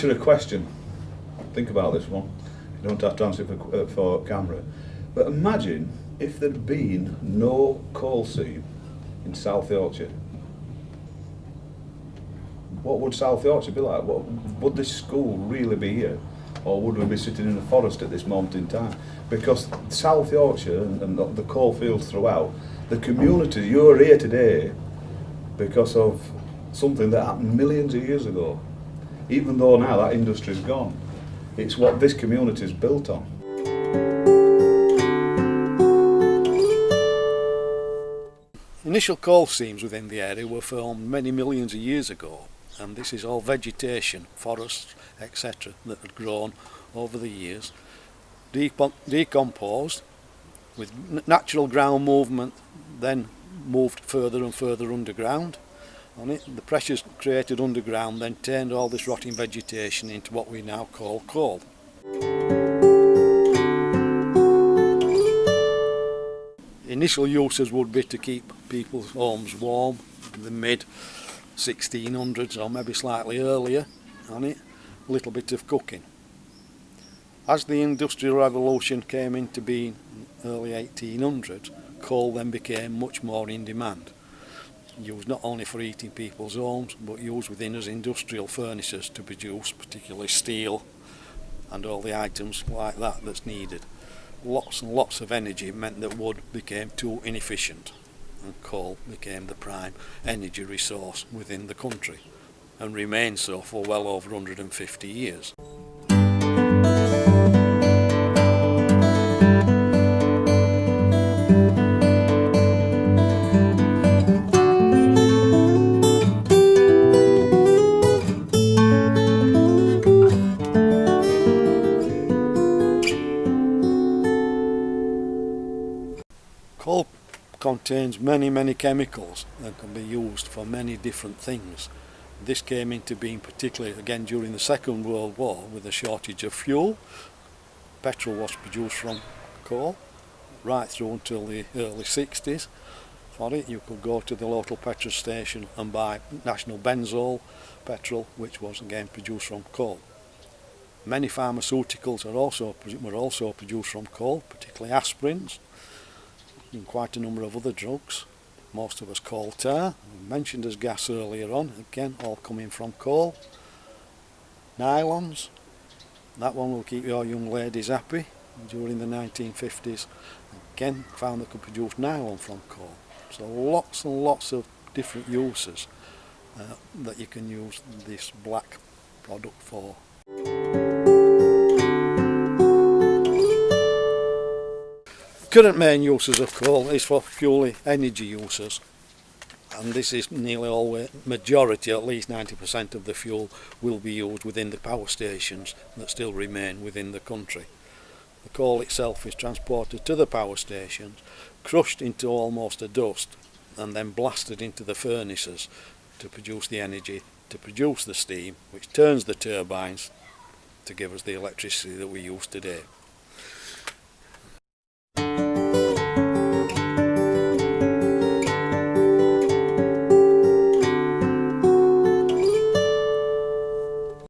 answer a question. Think about this one. You don't have to answer it for camera. But imagine if there'd been no coal seam in South Yorkshire. What would South Yorkshire be like? Would this school really be here? Or would we be sitting in a forest at this moment in time? Because South Yorkshire and the coal fields throughout, the community, you're here today because of something that happened millions of years ago. Even though now that industry's gone, it's what this community is built on. Initial coal seams within the area were formed many millions of years ago, and this is all vegetation, forests, etc. that had grown over the years, decomposed with natural ground movement, then moved further and further underground. On it, the pressures created underground then turned all this rotting vegetation into what we now call coal. Initial uses would be to keep people's homes warm in the mid 1600s or maybe slightly earlier on it, a little bit of cooking. As the Industrial Revolution came into being in the early 1800s, coal then became much more in demand. Used not only for heating people's homes but used within as industrial furnaces to produce particularly steel and all the items like that that's needed. Lots and lots of energy meant that wood became too inefficient and coal became the prime energy resource within the country and remained so for well over 150 years. Coal contains many chemicals that can be used for many different things. This came into being particularly again during the Second World War with a shortage of fuel. Petrol was produced from coal right through until the early 60s. For it you could go to the local petrol station and buy National Benzol petrol, which was again produced from coal. Many pharmaceuticals were also produced from coal, particularly aspirins and quite a number of other drugs. Most of us coal tar, mentioned as gas earlier on, again all coming from coal. Nylons, that one will keep your young ladies happy. During the 1950s, again found they could produce nylon from coal. So lots and lots of different uses that you can use this black product for. Current main uses of coal is for purely energy uses, and this is nearly always, majority, at least 90% of the fuel will be used within the power stations that still remain within the country. The coal itself is transported to the power stations, crushed into almost a dust and then blasted into the furnaces to produce the energy, to produce the steam which turns the turbines to give us the electricity that we use today.